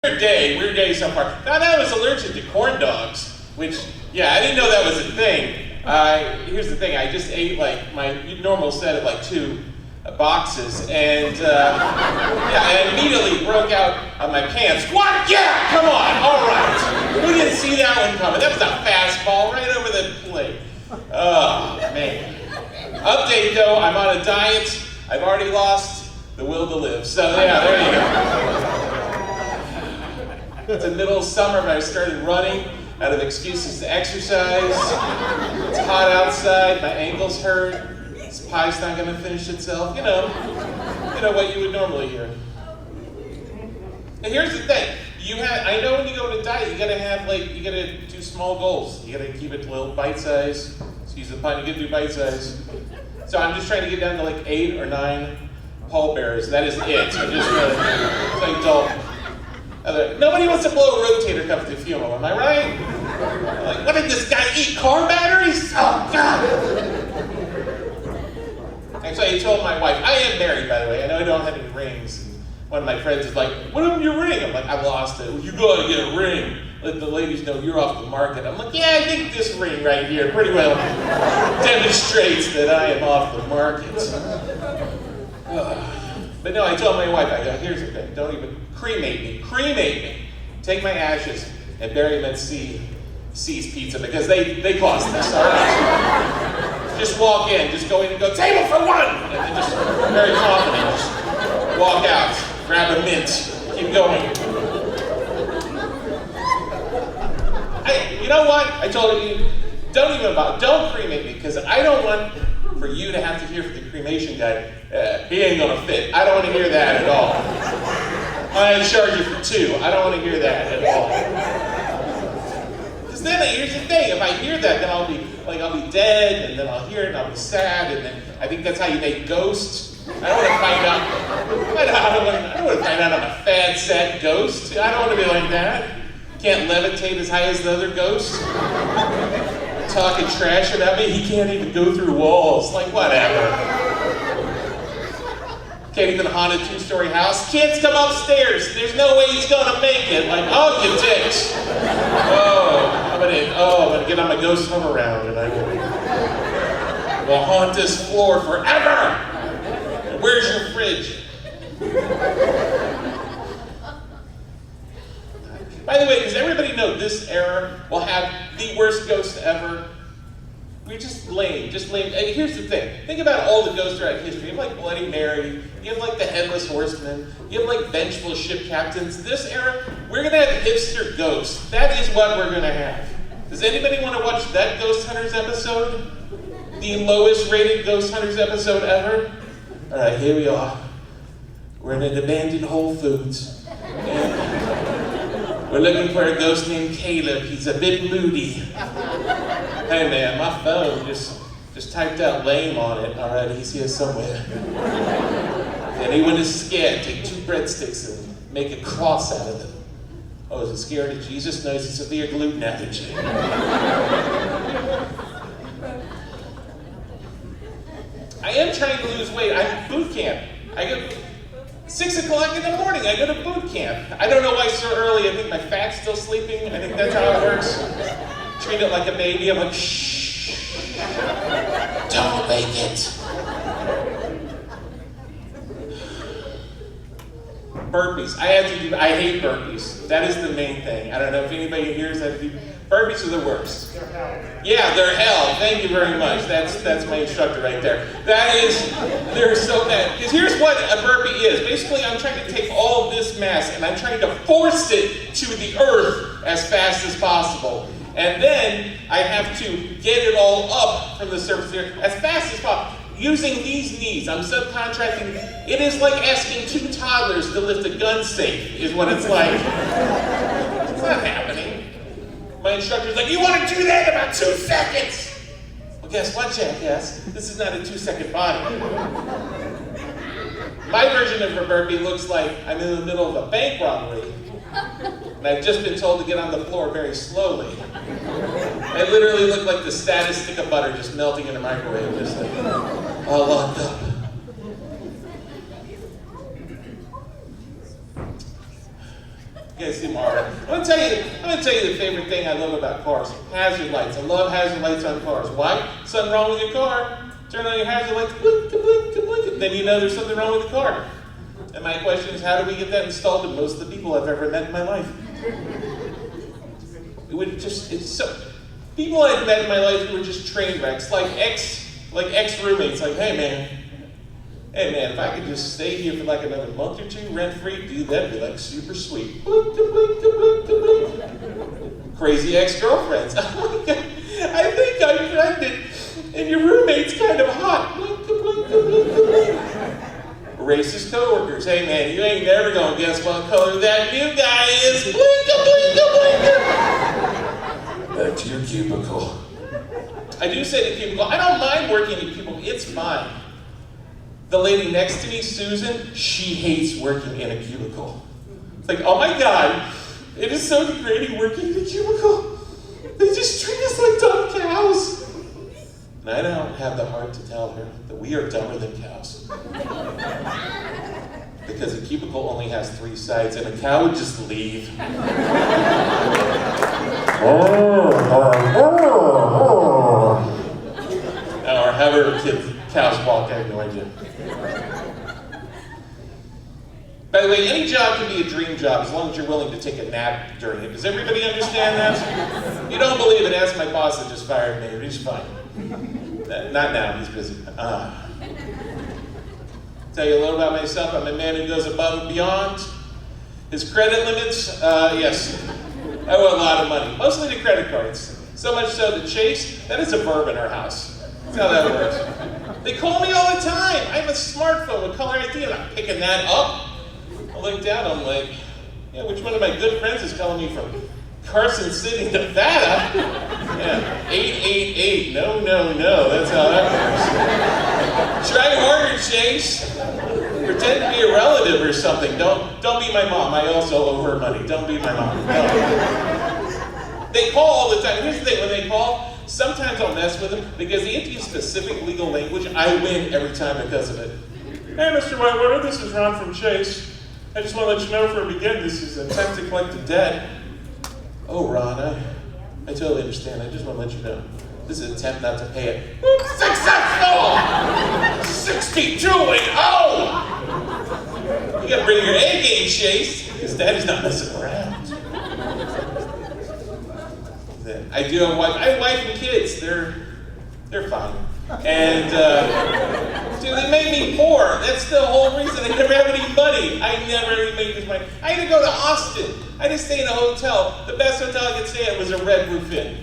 Weird day so far. Found out I was allergic to corn dogs, which, yeah, I didn't know that was a thing. Here's the thing, I just ate like my normal set of like 2 boxes, and I immediately broke out on my pants. What? Yeah, come on, all right. We didn't see that one coming. That was a fastball right over the plate. Oh, man. Update though, I'm on a diet. I've already lost the will to live. So yeah, there you go. It's the middle of summer, and I started running out of excuses to exercise. It's hot outside, my ankles hurt. This pie's not gonna finish itself. You know what you would normally hear. And here's the thing. I know when you go on a diet, you gotta do small goals. You gotta keep it a little bite-size. Excuse the pun, you gotta do bite-size. So I'm just trying to get down to like 8 or 9 pallbearers. That is it. So just it's like dull. Nobody wants to blow a rotator cuff at the funeral, am I right? Like, what did this guy eat? Car batteries? Oh, God! Actually, I told my wife, I am married, by the way. I know I don't have any rings. And one of my friends is like, what happened to your ring? I'm like, I lost it. Well, you gotta get a ring. Let the ladies know you're off the market. I'm like, yeah, I think this ring right here pretty well demonstrates that I am off the market. But no, I told my wife, I go, here's the thing, don't even cremate me. Take my ashes and bury them at C's Pizza because they cost this, all right? Just walk in, just go in and go, table for 1! And then just very confident, just walk out, grab a mint, keep going. You know what? I told you, don't cremate me because I don't want for you to have to hear from the cremation guy, he ain't gonna fit. I don't want to hear that at all. I'm gonna charge you for 2. I don't want to hear that at all. Because then, here's the thing, if I hear that, then I'll be dead, and then I'll hear it, and I'll be sad, and then I think that's how you make ghosts. I don't want to find out. I don't want to find out I'm a fat, sad ghost. I don't want to be like that. Can't levitate as high as the other ghosts. Talking trash about me, he can't even go through walls. Like, whatever. Can't even haunt a 2-story house. Kids, come upstairs. There's no way he's gonna make it. Like, oh, you dicks. I'm gonna get on my ghost hover round and I will haunt this floor forever. Where's your fridge? By the way, does everybody know this era will have the worst ghosts ever? We're just lame. And here's the thing. Think about all the ghosts throughout history. You have like Bloody Mary. You have like the Headless Horseman. You have like vengeful ship captains. This era, we're going to have hipster ghosts. That is what we're going to have. Does anybody want to watch that Ghost Hunters episode? The lowest rated Ghost Hunters episode ever? All right, here we are. We're in an abandoned Whole Foods. We're looking for a ghost named Caleb. He's a bit moody. Hey man, my phone just typed out lame on it. All right, he's here somewhere. If anyone is scared, take 2 breadsticks and make a cross out of them. Oh, is it scared of Jesus? No, it's a severe gluten allergy. I am trying to lose weight. I'm at boot camp. I go 6 o'clock in the morning, I go to boot camp. I don't know why so early. I think my fat's still sleeping. I think that's how it works. Treat it like a baby. I'm like, shh. Don't make it. Burpees. I hate burpees. That is the main thing. I don't know if anybody hears that. Burpees are the worst. Yeah, they're hell. Thank you very much. That's my instructor right there. They're so bad. Because here's what a burpee is. Basically, I'm trying to take all of this mass and I'm trying to force it to the earth as fast as possible. And then I have to get it all up from the surface here as fast as possible. Using these knees, I'm subcontracting. It is like asking 2 toddlers to lift a gun safe, is what it's like. It's not happening. My instructor's like, you want to do that in about 2 seconds? Well, guess what, jackass? This is not a 2-second body. My version of a burpee looks like I'm in the middle of a bank robbery, and I've just been told to get on the floor very slowly. I literally look like the saddest stick of butter just melting in a microwave, just like, all locked up. You guys seem all right. I'm gonna tell you the favorite thing I love about cars. Hazard lights. I love hazard lights on cars. Why? Something wrong with your car. Turn on your hazard lights, blink, blink, blink. Then you know there's something wrong with the car. And my question is, how do we get that installed in most of the people I've ever met in my life? People I've met in my life who were just train wrecks, like ex-roommates, like, hey man, if I could just stay here for like another month or two, rent-free, dude, that'd be like super sweet. Blink, blink, blink, blink. Crazy ex-girlfriends. Oh my God, I think I'm pregnant, and your roommate's kind of hot. Blink, blink, blink, blink. Racist coworkers. Hey man, you ain't never gonna guess what color that new guy is. Blinka, blinka, blinka. Back to your cubicle. I do say the cubicle. I don't mind working in a cubicle. It's fine. The lady next to me, Susan, she hates working in a cubicle. It's like, oh my God, it is so degrading working in a cubicle. They just treat us like dumb cows. And I don't have the heart to tell her that we are dumber than cows. Because a cubicle only has 3 sides, and a cow would just leave. Or however cows walk, I have no idea. By the way, any job can be a dream job as long as you're willing to take a nap during it. Does everybody understand that? You don't believe it, ask my boss that just fired me. He's fine. Not now, he's busy. Tell you a little about myself. I'm a man who goes above and beyond. His credit limits, yes. I owe a lot of money, mostly to credit cards. So much so that Chase, that is a verb in our house. That's how that works. They call me all the time. I have a smartphone with caller ID. I'm not picking that up. I look down, I'm like, yeah, which one of my good friends is calling me from Carson City, Nevada? Yeah, 888. No. That's how that works. Try harder, Chase. Pretend to be a relative or something. Don't be my mom. I also owe her money. Don't be my mom. No. They call all the time. Here's the thing, when they call, sometimes I'll mess with them because they have to use specific legal language. I win every time because of it. Hey, Mr. Whitewater, this is Ron from Chase. I just want to let you know for a begin, this is an attempt to collect the debt. Oh, Ron, I totally understand. I just want to let you know. This is an attempt not to pay it. Successful! 62-0! You gotta bring your A game, Chase, because Daddy's not messing around. I do have a wife. I have a wife and kids. They're fine. And dude, they made me poor. That's the whole reason. I never have any money. I never even made this money. I had to go to Austin. I had to stay in a hotel. The best hotel I could stay at was a Red Roof Inn.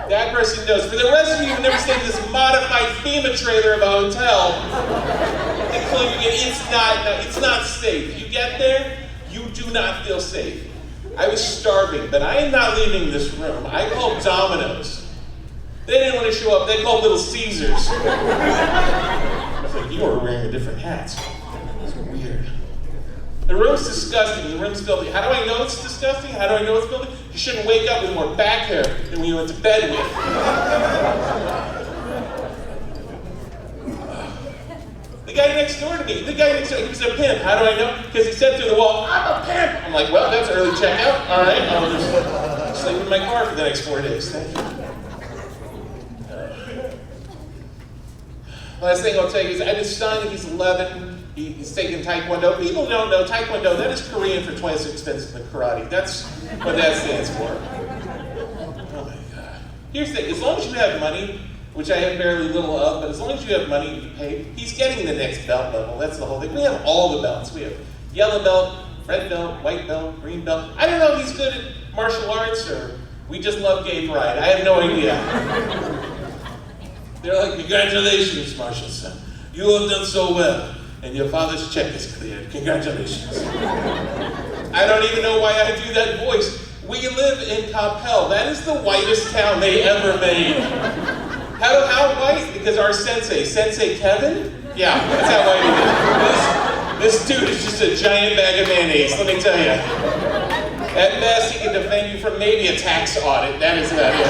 That person knows. For the rest of you who've never stayed in this modified FEMA trailer of a hotel, including it, it's not safe. You get there, you do not feel safe. I was starving, but I am not leaving this room. I called Domino's. They didn't want to show up. They called Little Caesars. I was like, you are wearing different hats. It's weird. The room's disgusting. The room's filthy. How do I know it's disgusting? How do I know it's filthy? You shouldn't wake up with more back hair than when you went to bed with. The guy next door to me, he was a pimp. How do I know? Because he said through the wall, I'm a pimp. I'm like, well, that's early checkout. All right, I'll just sleep in my car for the next 4 days. Thank you. Last thing I'll tell you is I have a son, he's 11. He's taking Taekwondo. People don't know Taekwondo, that is Korean for twice as expensive than karate. That's what that stands for. Oh my God. Here's the thing, as long as you have money, which I have very little of, but as long as you have money to pay, he's getting the next belt level. That's the whole thing. We have all the belts. We have yellow belt, red belt, white belt, green belt. I don't know if he's good at martial arts or we just love gay pride. I have no idea. They're like, congratulations, Marshall son. You have done so well, and your father's check is cleared. Congratulations. I don't even know why I do that voice. We live in Coppell. That is the whitest town they ever made. How white? Because our Sensei Kevin? Yeah, that's how white he is. This dude is just a giant bag of mayonnaise, let me tell you. At best, he can defend you from maybe a tax audit. That is about it.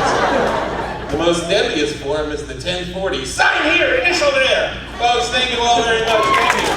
The most deadliest form is the 1040. Sign here, initial there. Folks, thank you all very much. Thank you.